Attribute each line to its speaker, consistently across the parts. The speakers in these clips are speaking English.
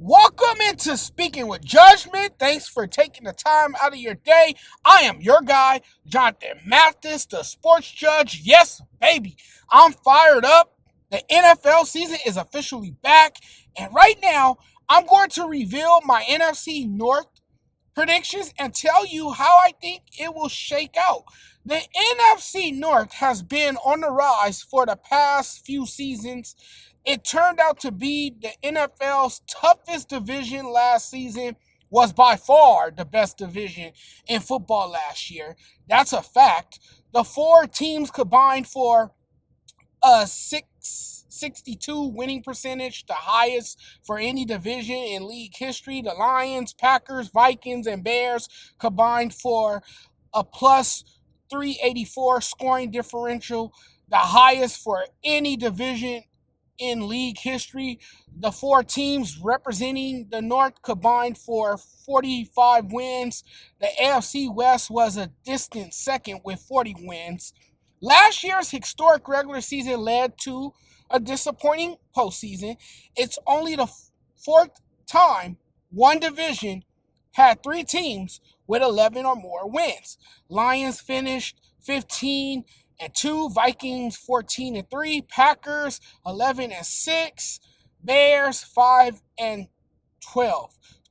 Speaker 1: Welcome into Speaking with Judgment. Thanks for taking the time out of your day. I am your guy, Jonathan Mathis, the sports judge. Yes, baby, I'm fired up. The NFL season is officially back. And right now, I'm going to reveal my NFC North predictions and tell you how I think it will shake out. The NFC North has been on the rise for the past few seasons. It turned out to be the NFL's toughest division last season, was by far the best division in football last year. That's a fact. The four teams combined for a 662 winning percentage, the highest for any division in league history. The Lions, Packers, Vikings, and Bears combined for a plus 384 scoring differential, the highest for any division in league history. The four teams representing the North combined for 45 wins. The AFC West was a distant second with 40 wins. Last year's historic regular season led to a disappointing postseason. It's only the fourth time one division had three teams with 11 or more wins. Lions finished 15-2, Vikings 14-3, Packers 11-6, Bears 5-12.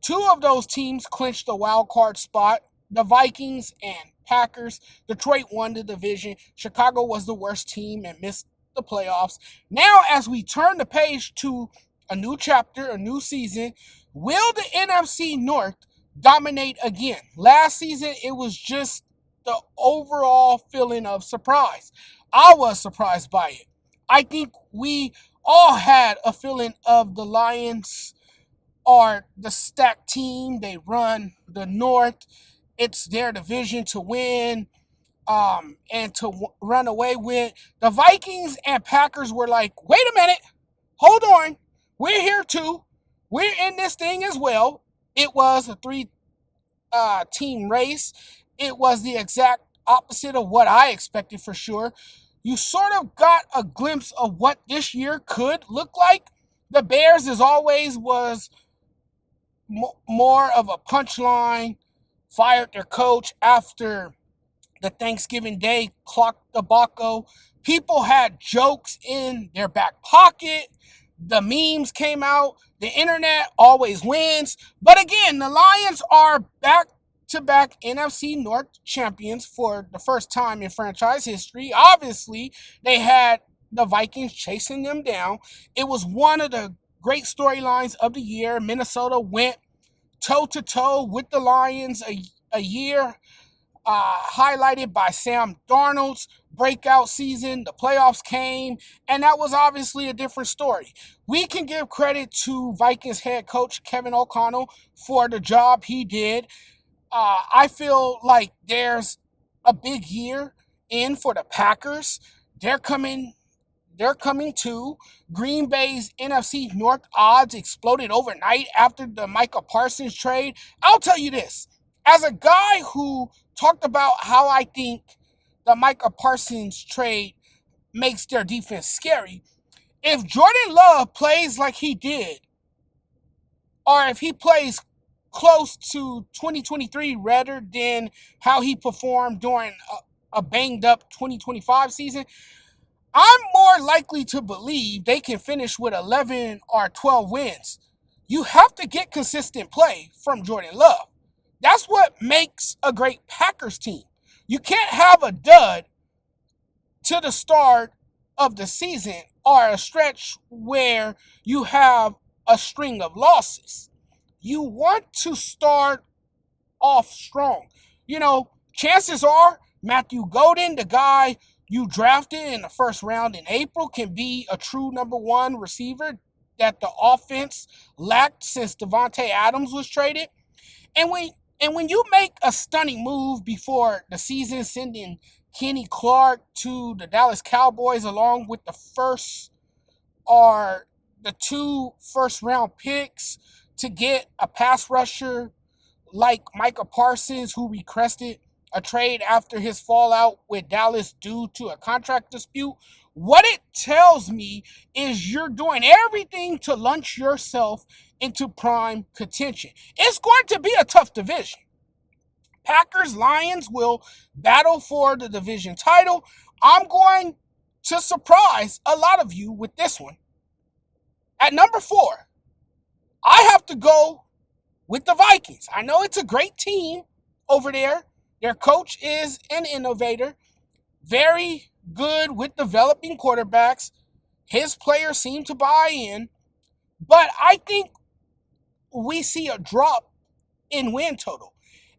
Speaker 1: Two of those teams clinched the wild card spot. The Vikings and Packers. Detroit won the division. Chicago was the worst team and missed the playoffs. Now, as we turn the page to a new chapter, a new season, will the NFC North dominate again? Last season, it was just the overall feeling of surprise. I was surprised by it. I think we all had a feeling of the Lions are the stacked team. They run the North. It's their division to win and to run away with. The Vikings and Packers were like, wait a minute, hold on. We're here too. We're in this thing as well. It was a three-team race. It was the exact opposite of what I expected for sure. You sort of got a glimpse of what this year could look like. The Bears, as always, was more of a punchline. Fired their coach after the Thanksgiving Day clock debacle. People had jokes in their back pocket. The memes came out. The internet always wins. But again, the Lions are back-to-back NFC North champions for the first time in franchise history. Obviously, they had the Vikings chasing them down. It was one of the great storylines of the year. Minnesota went toe-to-toe with the Lions a year, highlighted by Sam Darnold's breakout season. The playoffs came, and that was obviously a different story. We can give credit to Vikings head coach Kevin O'Connell for the job he did. I feel like there's a big year in for the Packers. They're coming too. Green Bay's NFC North odds exploded overnight after the Micah Parsons trade. I'll tell you this. As a guy who talked about how I think the Micah Parsons trade makes their defense scary, if Jordan Love plays like he did, or if he plays close to 2023 rather than how he performed during a banged-up 2025 season, I'm more likely to believe they can finish with 11 or 12 wins. You have to get consistent play from Jordan Love. That's what makes a great Packers team. You can't have a dud to the start of the season or a stretch where you have a string of losses. You want to start off strong. You know, chances are Matthew Golden, the guy you drafted in the first round in April, can be a true number one receiver that the offense lacked since Devontae Adams was traded. And when you make a stunning move before the season, sending Kenny Clark to the Dallas Cowboys along with the two first-round picks to get a pass rusher like Micah Parsons, who requested a trade after his fallout with Dallas due to a contract dispute, What it tells me is you're doing everything to launch yourself into prime contention. It's going to be a tough division. Packers, Lions will battle for the division title. I'm going to surprise a lot of you with this one. At number 4, I have to go with the Vikings. I know it's a great team over there. Their coach is an innovator, very good with developing quarterbacks. His players seem to buy in, but I think we see a drop in win total.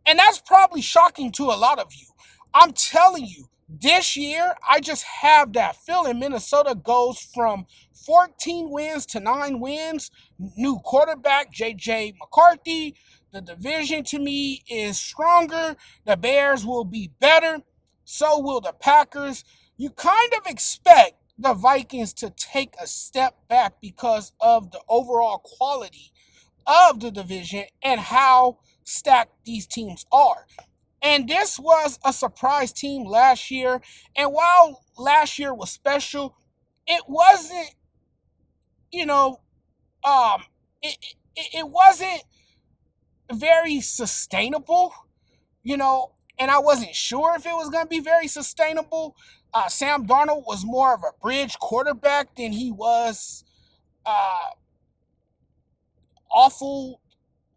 Speaker 1: And that's probably shocking to a lot of you. I'm telling you, this year, I just have that feeling Minnesota goes from 14 wins to 9 wins. New quarterback, J.J. McCarthy. The division to me is stronger. The Bears will be better. So will the Packers. You kind of expect the Vikings to take a step back because of the overall quality of the division and how stacked these teams are. And this was a surprise team last year. And while last year was special, it wasn't, you know, it wasn't very sustainable, and I wasn't sure if it was going to be very sustainable. Sam Darnold was more of a bridge quarterback than he was awful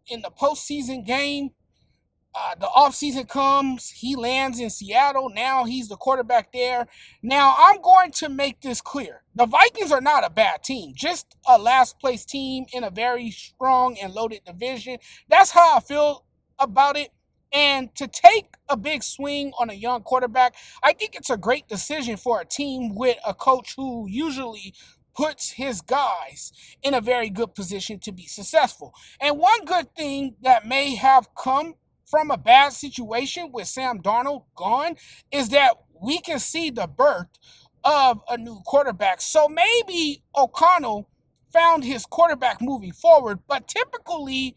Speaker 1: in the postseason game. The offseason comes, he lands in Seattle. Now he's the quarterback there. Now I'm going to make this clear. The Vikings are not a bad team, just a last place team in a very strong and loaded division. That's how I feel about it. And to take a big swing on a young quarterback, I think it's a great decision for a team with a coach who usually puts his guys in a very good position to be successful. And one good thing that may have come from a bad situation with Sam Darnold gone is that we can see the birth of a new quarterback. So maybe O'Connell found his quarterback moving forward, but typically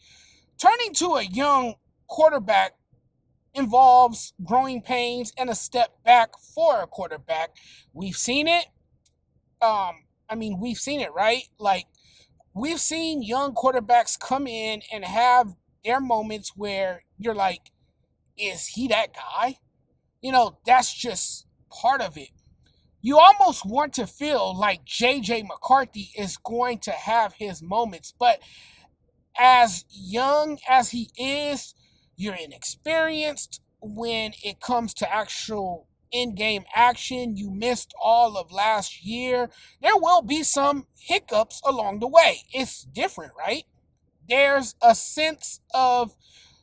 Speaker 1: turning to a young quarterback involves growing pains and a step back for a quarterback. We've seen it. We've seen it, right? Like, we've seen young quarterbacks come in and have their moments where you're like, is he that guy? That's just part of it. You almost want to feel like J.J. McCarthy is going to have his moments, but as young as he is, you're inexperienced when it comes to actual in-game action. You missed all of last year. There will be some hiccups along the way. It's different, right? There's a sense of,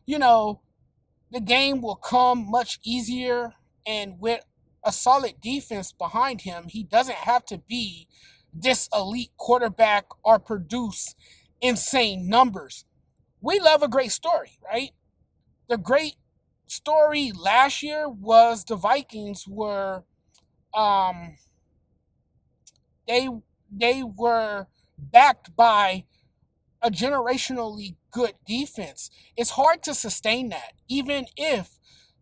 Speaker 1: the game will come much easier, and with a solid defense behind him, he doesn't have to be this elite quarterback or produce insane numbers. We love a great story, right? The great story last year was the Vikings were they were backed by a generationally good defense. It's hard to sustain that, even if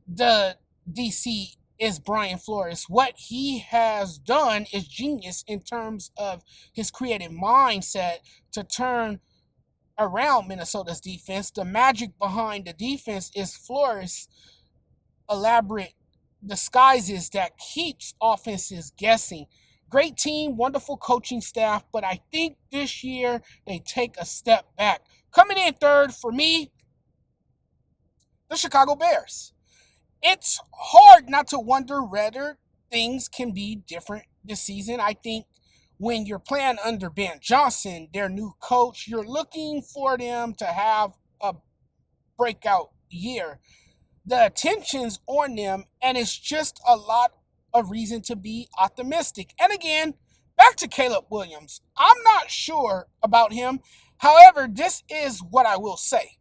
Speaker 1: the DC is Brian Flores. What he has done is genius in terms of his creative mindset to turn around Minnesota's defense. The magic behind the defense is Flores' elaborate disguises that keeps offenses guessing. Great team, wonderful coaching staff, but I think this year they take a step back. Coming in third for me, the Chicago Bears. It's hard not to wonder whether things can be different this season. I think when you're playing under Ben Johnson, their new coach, you're looking for them to have a breakout year. The attention's on them, and it's just a lot of reason to be optimistic. And again, back to Caleb Williams. I'm not sure about him. However, this is what I will say.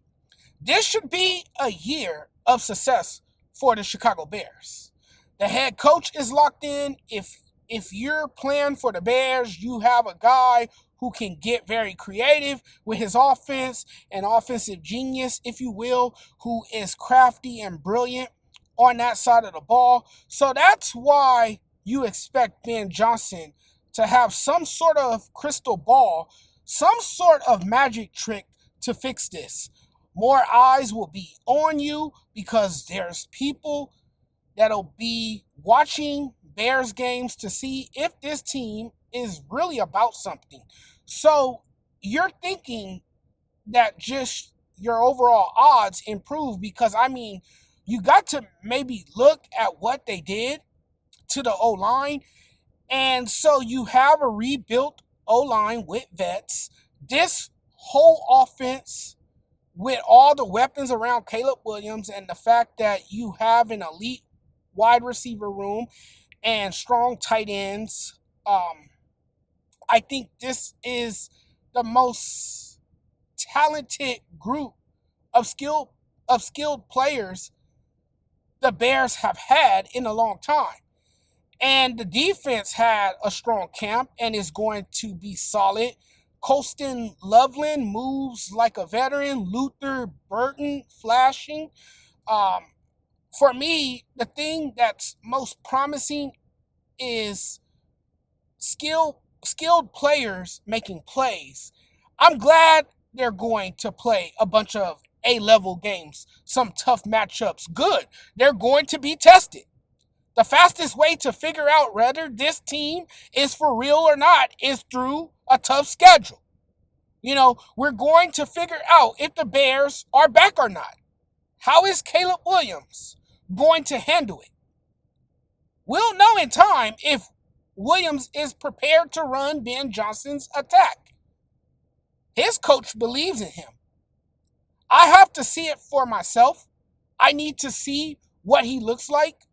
Speaker 1: This should be a year of success for the Chicago Bears. The head coach is locked in. If you're playing for the Bears, you have a guy who can get very creative with his offense, an offensive genius, if you will, who is crafty and brilliant on that side of the ball. So that's why you expect Ben Johnson to have some sort of crystal ball, some sort of magic trick to fix this. More eyes will be on you because there's people that'll be watching Bears games to see if this team is really about something. So you're thinking that just your overall odds improve because, I mean, you got to maybe look at what they did to the O line. And so you have a rebuilt O line with vets. This whole offense, with all the weapons around Caleb Williams and the fact that you have an elite wide receiver room and strong tight ends, I think this is the most talented group of skilled players the Bears have had in a long time. And the defense had a strong camp and is going to be solid. Colston Loveland moves like a veteran. Luther Burton flashing. For me, the thing that's most promising is skilled players making plays. I'm glad they're going to play a bunch of A-level games, some tough matchups. Good. They're going to be tested. The fastest way to figure out whether this team is for real or not is through a tough schedule. We're going to figure out if the Bears are back or not. How is Caleb Williams going to handle it? We'll know in time if Williams is prepared to run Ben Johnson's attack. His coach believes in him. I have to see it for myself. I need to see what he looks like.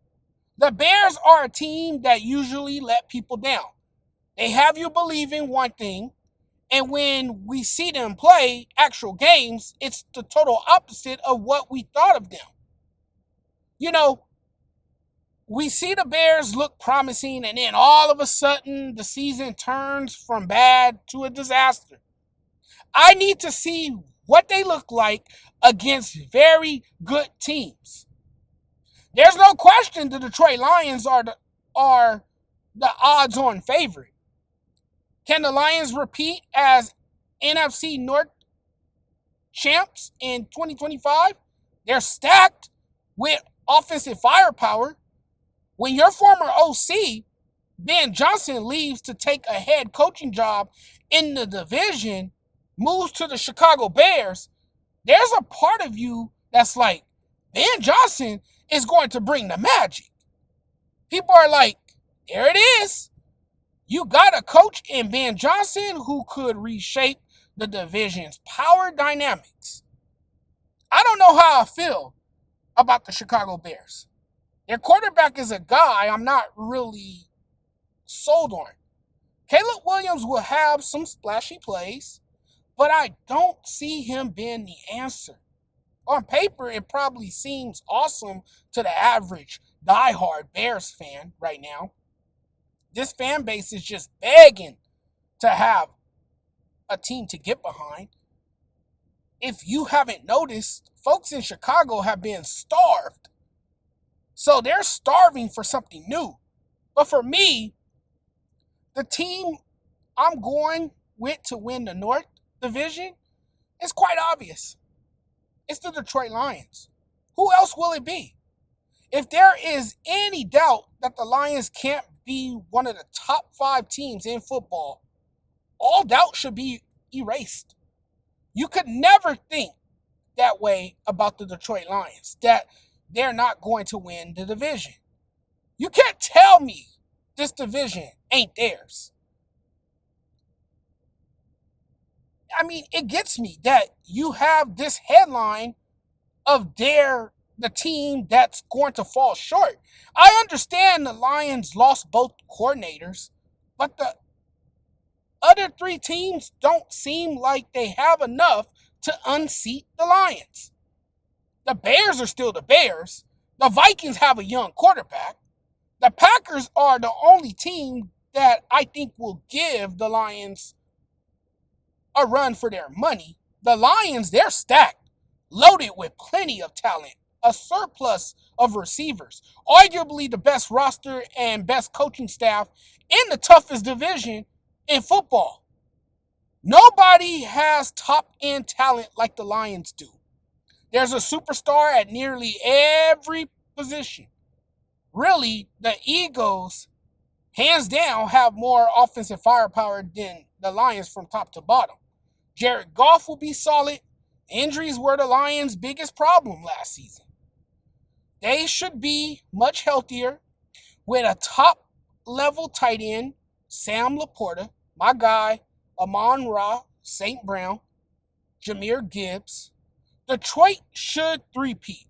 Speaker 1: The Bears are a team that usually let people down. They have you believing one thing, and when we see them play actual games, it's the total opposite of what we thought of them. We see the Bears look promising, and then all of a sudden, the season turns from bad to a disaster. I need to see what they look like against very good teams. There's no question the Detroit Lions are the odds-on favorite. Can the Lions repeat as NFC North champs in 2025? They're stacked with offensive firepower. When your former OC, Ben Johnson, leaves to take a head coaching job in the division, moves to the Chicago Bears, there's a part of you that's like, Ben Johnson is going to bring the magic. People are like, there it is. You got a coach in Ben Johnson who could reshape the division's power dynamics. I don't know how I feel about the Chicago Bears. Their quarterback is a guy I'm not really sold on. Caleb Williams will have some splashy plays, but I don't see him being the answer. On paper, it probably seems awesome to the average diehard Bears fan right now. This fan base is just begging to have a team to get behind. If you haven't noticed, folks in Chicago have been starved. So they're starving for something new. But for me, the team I'm going with to win the North Division is quite obvious. It's the Detroit Lions. Who else will it be? If there is any doubt that the Lions can't be one of the top 5 teams in football, all doubt should be erased. You could never think that way about the Detroit Lions, that they're not going to win the division. You can't tell me this division ain't theirs. I mean, it gets me that you have this headline of the team that's going to fall short. I understand the Lions lost both coordinators, but the other 3 teams don't seem like they have enough to unseat the Lions. The Bears are still the Bears. The Vikings have a young quarterback. The Packers are the only team that I think will give the Lions a run for their money. The Lions, they're stacked, loaded with plenty of talent. a surplus of receivers, arguably the best roster and best coaching staff in the toughest division in football. Nobody has top end talent like the Lions do. There's a superstar at nearly every position. Really, the Eagles, hands down, have more offensive firepower than the Lions from top to bottom. Jared Goff will be solid. Injuries were the Lions' biggest problem last season. They should be much healthier with a top level tight end, Sam Laporta, my guy, Amon-Ra, St. Brown, Jahmyr Gibbs. Detroit should three-peat.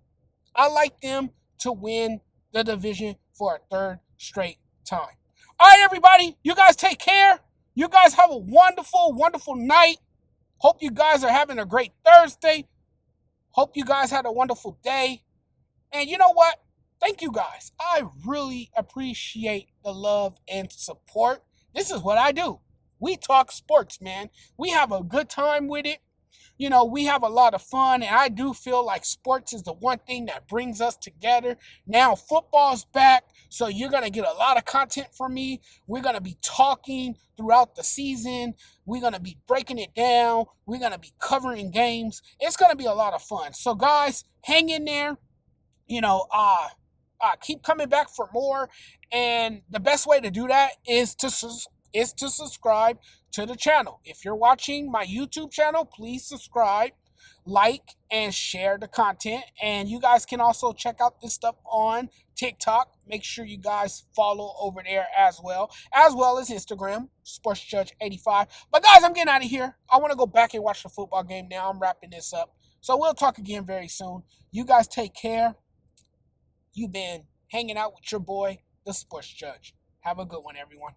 Speaker 1: I like them to win the division for a third straight time. All right, everybody, you guys take care. You guys have a wonderful, wonderful night. Hope you guys are having a great Thursday. Hope you guys had a wonderful day. And you know what? Thank you guys. I really appreciate the love and support. This is what I do. We talk sports, man. We have a good time with it. You know, we have a lot of fun, and I do feel like sports is the one thing that brings us together. Now, football's back, so you're going to get a lot of content from me. We're going to be talking throughout the season. We're going to be breaking it down. We're going to be covering games. It's going to be a lot of fun. So, guys, hang in there. You know, keep coming back for more, and the best way to do that is to subscribe to the channel. If you're watching my YouTube channel, please subscribe, like, and share the content. And you guys can also check out this stuff on TikTok. Make sure you guys follow over there as well as Instagram, SportsJudge85. But guys, I'm getting out of here. I want to go back and watch the football game now. I'm wrapping this up. So we'll talk again very soon. You guys take care. You've been hanging out with your boy, the Sports Judge. Have a good one, everyone.